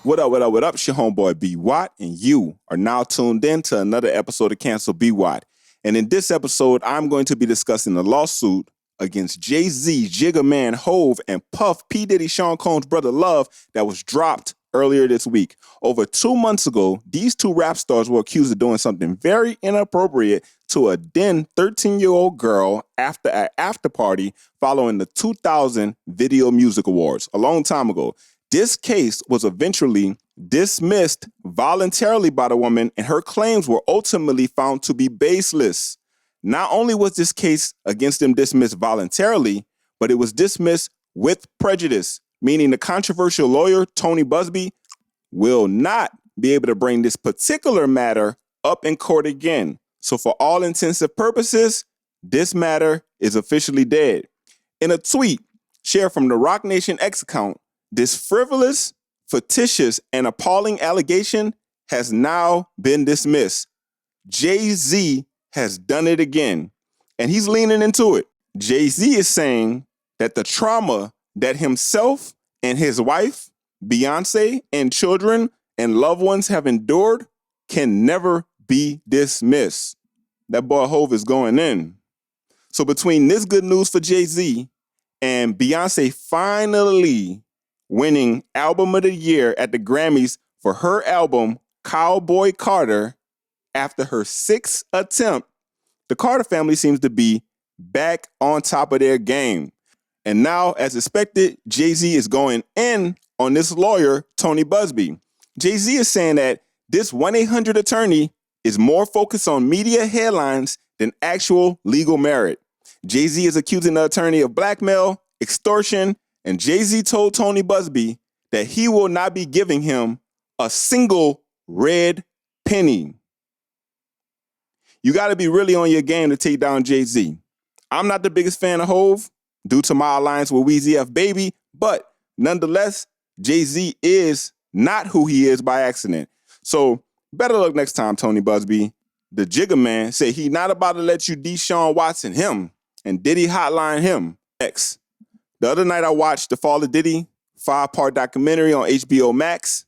What up, what up, what up? It's your homeboy B Watt, and you are now tuned in to another episode of Cancel B Watt. And in this episode, I'm going to be discussing the lawsuit against Jay-Z, Jigga Man, Hove, and Puff P. Diddy, Sean Combs' brother Love that was dropped earlier this week. Over 2 months ago, these two rap stars were accused of doing something very inappropriate to a then 13-year-old girl after an after party following the 2000 Video Music Awards a long time ago. This case was eventually dismissed voluntarily by the woman, and her claims were ultimately found to be baseless. Not only was this case against them dismissed voluntarily, but it was dismissed with prejudice, meaning the controversial lawyer, Tony Busby, will not be able to bring this particular matter up in court again. So for all intents and purposes, this matter is officially dead. In a tweet shared from the Rock Nation X account, this frivolous, fictitious, and appalling allegation has now been dismissed. Jay-Z has done it again, and he's leaning into it. Jay-Z is saying that the trauma that himself and his wife, Beyonce, and children and loved ones have endured can never be dismissed. That boy Hove is going in. So between this good news for Jay-Z and Beyonce finally winning Album of the Year at the Grammys for her album, Cowboy Carter, after her 6th attempt, the Carter family seems to be back on top of their game. And now, as expected, Jay-Z is going in on this lawyer, Tony Busby. Jay-Z is saying that this 1-800 attorney is more focused on media headlines than actual legal merit. Jay-Z is accusing the attorney of blackmail, extortion, and Jay-Z told Tony Busby that he will not be giving him a single red penny. You got to be really on your game to take down Jay-Z. I'm not the biggest fan of Hove due to my alliance with Weezy F Baby, but nonetheless, Jay-Z is not who he is by accident. So better luck next time, Tony Busby. The Jigga Man said he not about to let you Deshaun Watson him and Diddy hotline him. X. The other night I watched The Fall of Diddy, 5-part documentary on HBO Max.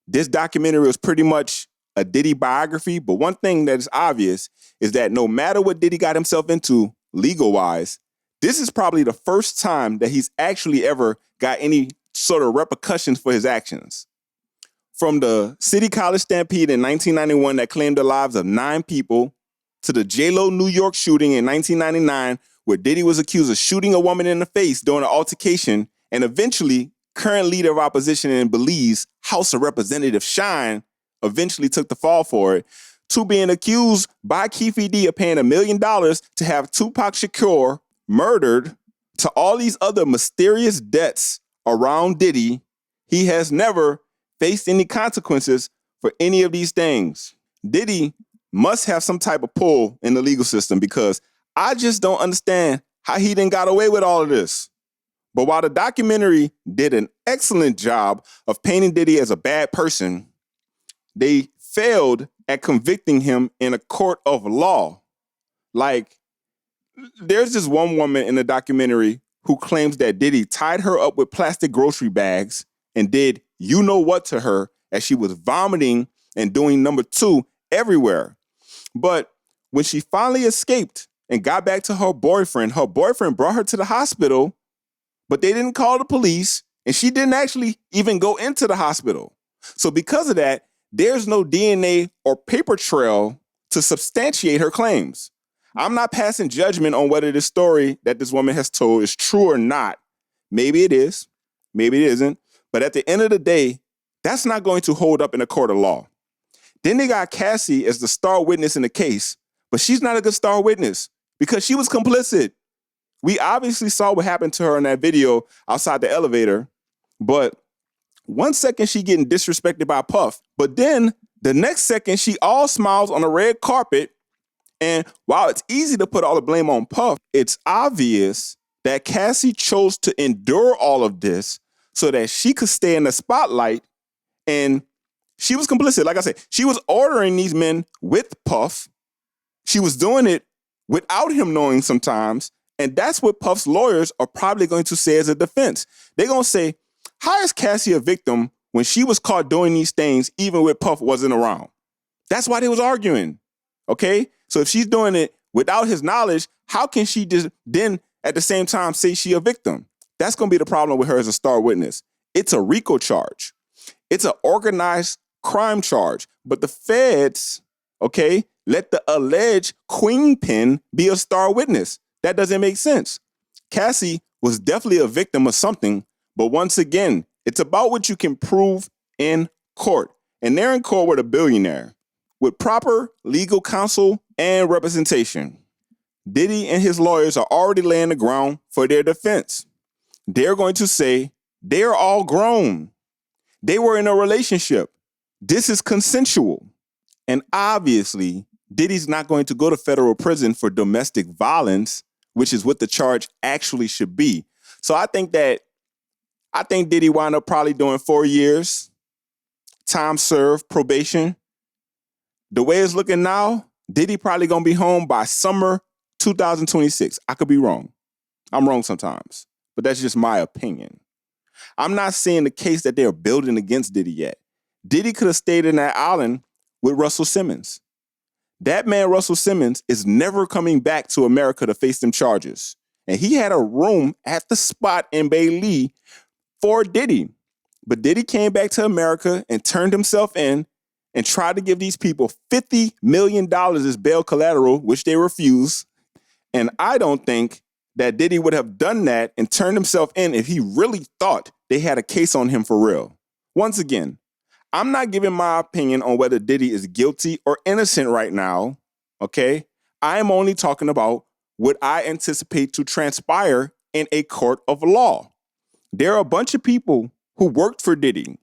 This documentary was pretty much a Diddy biography, but one thing that is obvious is that no matter what Diddy got himself into legal-wise, this is probably the first time that he's actually ever got any sort of repercussions for his actions. From the City College stampede in 1991 that claimed the lives of 9 people, to the J-Lo New York shooting in 1999, where Diddy was accused of shooting a woman in the face during an altercation, and eventually, current leader of opposition in Belize, House of Representative Shine, eventually took the fall for it, to being accused by Keefe D of paying $1 million to have Tupac Shakur murdered, to all these other mysterious debts around Diddy, he has never faced any consequences for any of these things. Diddy must have some type of pull in the legal system, because I just don't understand how he didn't got away with all of this. But while the documentary did an excellent job of painting Diddy as a bad person, they failed at convicting him in a court of law. Like, there's this one woman in the documentary who claims that Diddy tied her up with plastic grocery bags and did you-know-what to her as she was vomiting and doing number 2 everywhere. But when she finally escaped and got back to her boyfriend brought her to the hospital, but they didn't call the police, and she didn't actually even go into the hospital. So because of that, there's no DNA or paper trail to substantiate her claims. I'm not passing judgment on whether this story that this woman has told is true or not. Maybe it is, maybe it isn't. But at the end of the day, that's not going to hold up in a court of law. Then they got Cassie as the star witness in the case, but she's not a good star witness because she was complicit. We obviously saw what happened to her in that video outside the elevator, but one second she getting disrespected by Puff, but then the next second she all smiles on a red carpet. And while it's easy to put all the blame on Puff, it's obvious that Cassie chose to endure all of this so that she could stay in the spotlight, and she was complicit. Like I said, she was ordering these men with Puff. She was doing it without him knowing sometimes, and that's what Puff's lawyers are probably going to say as a defense. They're going to say, how is Cassie a victim when she was caught doing these things, even when Puff wasn't around. That's why they was arguing. Okay? So if she's doing it without his knowledge, how can she just then at the same time say she a victim? That's going to be the problem with her as a star witness. It's a RICO charge. It's an organized crime charge. But the feds, okay, let the alleged queen pin be a star witness. That doesn't make sense. Cassie was definitely a victim of something. But once again, it's about what you can prove in court. And they're in court with a billionaire with proper legal counsel and representation. Diddy and his lawyers are already laying the ground for their defense. They're going to say they're all grown. They were in a relationship. This is consensual. And obviously, Diddy's not going to go to federal prison for domestic violence, which is what the charge actually should be. So I think Diddy wound up probably doing 4 years, time served, probation. The way it's looking now, Diddy probably gonna be home by summer 2026. I could be wrong. I'm wrong sometimes, but that's just my opinion. I'm not seeing the case that they're building against Diddy yet. Diddy could have stayed in that island with Russell Simmons. That man, Russell Simmons, is never coming back to America to face them charges. And he had a room at the spot in Bailey for Diddy. But Diddy came back to America and turned himself in and tried to give these people $50 million as bail collateral, which they refused. And I don't think that Diddy would have done that and turned himself in if he really thought they had a case on him for real. Once again, I'm not giving my opinion on whether Diddy is guilty or innocent right now, okay? I'm only talking about what I anticipate to transpire in a court of law. There are a bunch of people who worked for Diddy,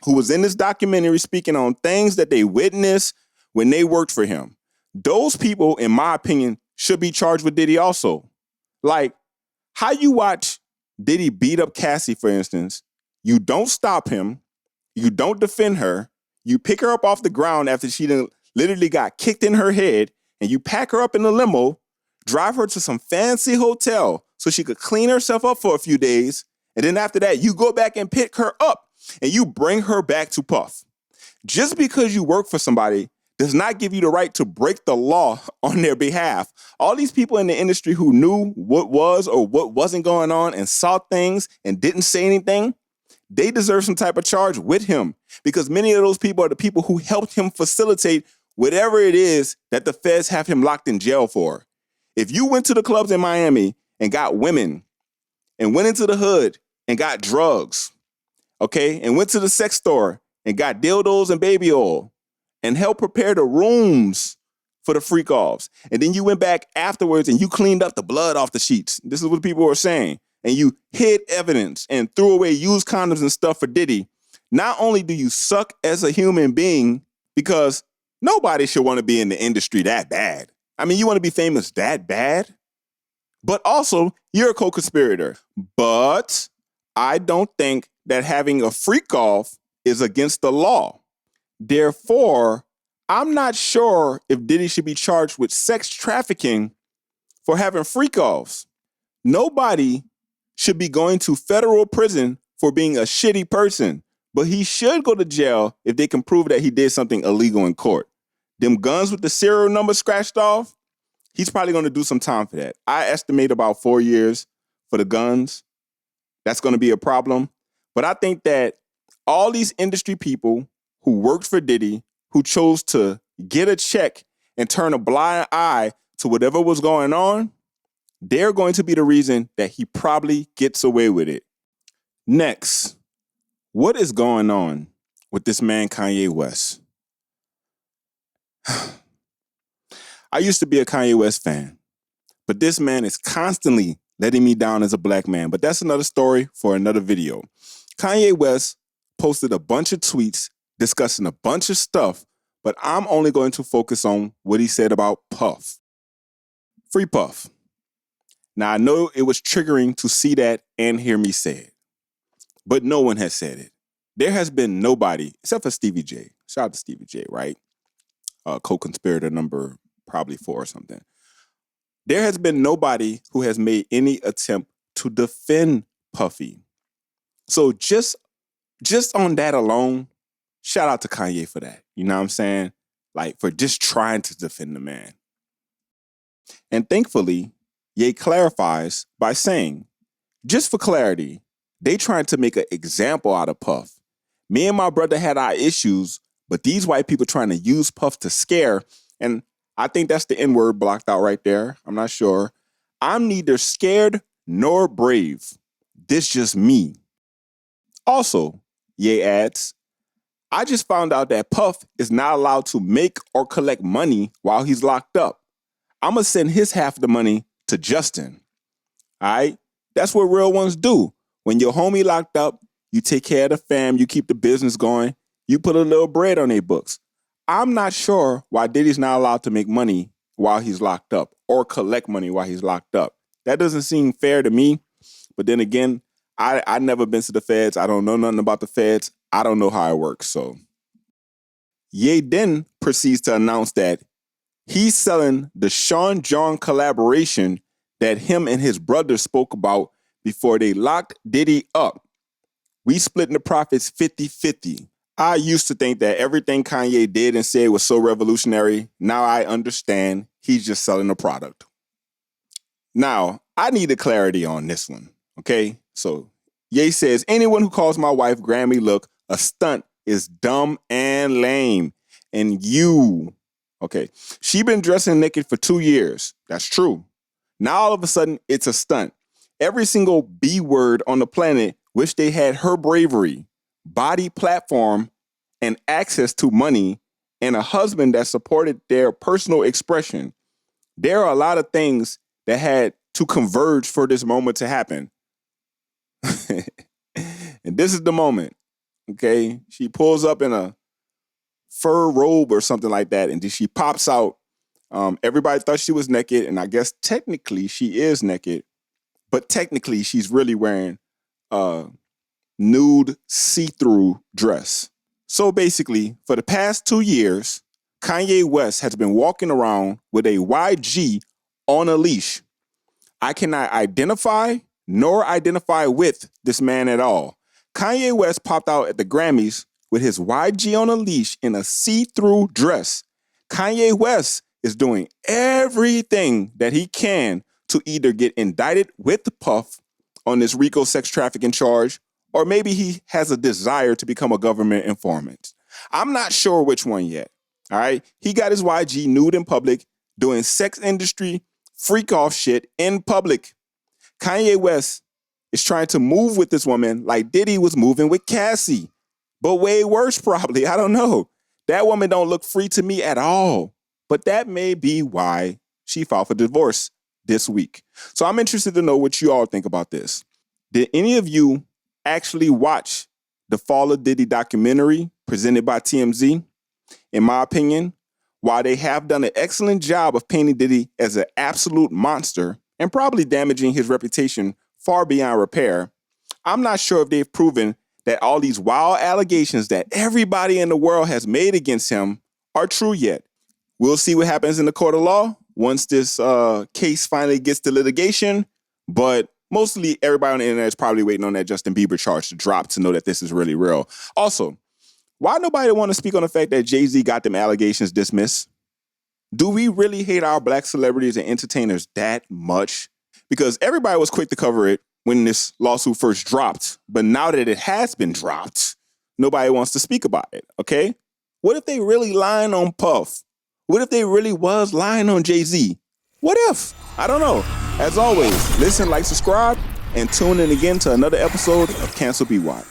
who was in this documentary speaking on things that they witnessed when they worked for him. Those people, in my opinion, should be charged with Diddy also. Like, how you watch Diddy beat up Cassie, for instance, you don't stop him, you don't defend her, you pick her up off the ground after she literally got kicked in her head, and you pack her up in a limo, drive her to some fancy hotel so she could clean herself up for a few days, and then after that, you go back and pick her up and you bring her back to Puff. Just because you work for somebody does not give you the right to break the law on their behalf. All these people in the industry who knew what was or what wasn't going on and saw things and didn't say anything, they deserve some type of charge with him, because many of those people are the people who helped him facilitate whatever it is that the feds have him locked in jail for. If you went to the clubs in Miami and got women and went into the hood and got drugs, okay, and went to the sex store and got dildos and baby oil and helped prepare the rooms for the freak-offs, and then you went back afterwards and you cleaned up the blood off the sheets. This is what people were saying. And you hid evidence and threw away used condoms and stuff for Diddy. Not only do you suck as a human being, because nobody should want to be in the industry that bad. I mean, you want to be famous that bad? But also, you're a co-conspirator. But I don't think that having a freak-off is against the law. Therefore, I'm not sure if Diddy should be charged with sex trafficking for having freak-offs. Nobody should be going to federal prison for being a shitty person, but he should go to jail if they can prove that he did something illegal in court. Them guns with the serial number scratched off, he's probably going to do some time for that. I estimate about 4 years for the guns. That's going to be a problem. But I think that all these industry people who worked for Diddy, who chose to get a check and turn a blind eye to whatever was going on, they're going to be the reason that he probably gets away with it. Next, what is going on with this man, Kanye West? I used to be a Kanye West fan, but this man is constantly letting me down as a black man. But that's another story for another video. Kanye West posted a bunch of tweets discussing a bunch of stuff, but I'm only going to focus on what he said about Puff. Free Puff. Now, I know it was triggering to see that and hear me say it, but no one has said it. There has been nobody, except for Stevie J. Shout out to Stevie J, right? Co-conspirator number probably 4 or something. There has been nobody who has made any attempt to defend Puffy. So just Just on that alone, shout out to Kanye for that. You know what I'm saying? Like, for just trying to defend the man. And thankfully, Ye clarifies by saying, just for clarity, they trying to make an example out of Puff. Me and my brother had our issues, but these white people trying to use Puff to scare, and I think that's the N-word blocked out right there. I'm not sure. I'm neither scared nor brave. This just me. Also, Ye adds, I just found out that Puff is not allowed to make or collect money while he's locked up. I'm going to send his half of the money to Justin. All right? That's what real ones do. When your homie locked up, you take care of the fam, you keep the business going, you put a little bread on their books. I'm not sure why Diddy's not allowed to make money while he's locked up or collect money while he's locked up. That doesn't seem fair to me. But then again, I never been to the feds. I don't know nothing about the feds. I don't know how it works. So Ye then proceeds to announce that he's selling the Sean John collaboration that him and his brother spoke about before they locked Diddy up. We splitting the profits 50-50. I used to think that everything Kanye did and said was so revolutionary. Now I understand he's just selling a product. Now, I need a clarity on this one, okay? So, Ye says, anyone who calls my wife Grammy Look a stunt is dumb and lame. And you, okay, she been dressing naked for 2 years. That's true. Now, all of a sudden, it's a stunt. Every single B word on the planet wish they had her bravery, body platform, and access to money, and a husband that supported their personal expression. There are a lot of things that had to converge for this moment to happen. And this is the moment, okay? She pulls up in a fur robe or something like that, and then she pops out. Everybody thought she was naked, and I guess technically she is naked, but technically she's really wearing a nude see-through dress. So basically, for the past 2 years, Kanye West has been walking around with a YG on a leash. I cannot identify nor identify with this man at all. Kanye West popped out at the Grammys with his YG on a leash in a see-through dress. Kanye West is doing everything that he can to either get indicted with Puff on this RICO sex trafficking charge, or maybe he has a desire to become a government informant. I'm not sure which one yet, all right? He got his YG nude in public, doing sex industry freak-off shit in public. Kanye West is trying to move with this woman like Diddy was moving with Cassie, but way worse probably. I don't know. That woman don't look free to me at all, but that may be why she filed for divorce this week. So I'm interested to know what you all think about this. Did any of you actually watch the Fall of Diddy documentary presented by TMZ? In my opinion, while they have done an excellent job of painting Diddy as an absolute monster and probably damaging his reputation far beyond repair, I'm not sure if they've proven that all these wild allegations that everybody in the world has made against him are true yet. We'll see what happens in the court of law once this case finally gets to litigation, but mostly everybody on the internet is probably waiting on that Justin Bieber charge to drop to know that this is really real. Also, why nobody want to speak on the fact that Jay-Z got them allegations dismissed? Do we really hate our black celebrities and entertainers that much? Because everybody was quick to cover it when this lawsuit first dropped, but now that it has been dropped, nobody wants to speak about it, okay? What if they really lying on Puff? What if they really was lying on Jay-Z? What if? I don't know. As always, listen, like, subscribe, and tune in again to another episode of Cancel Be Watt.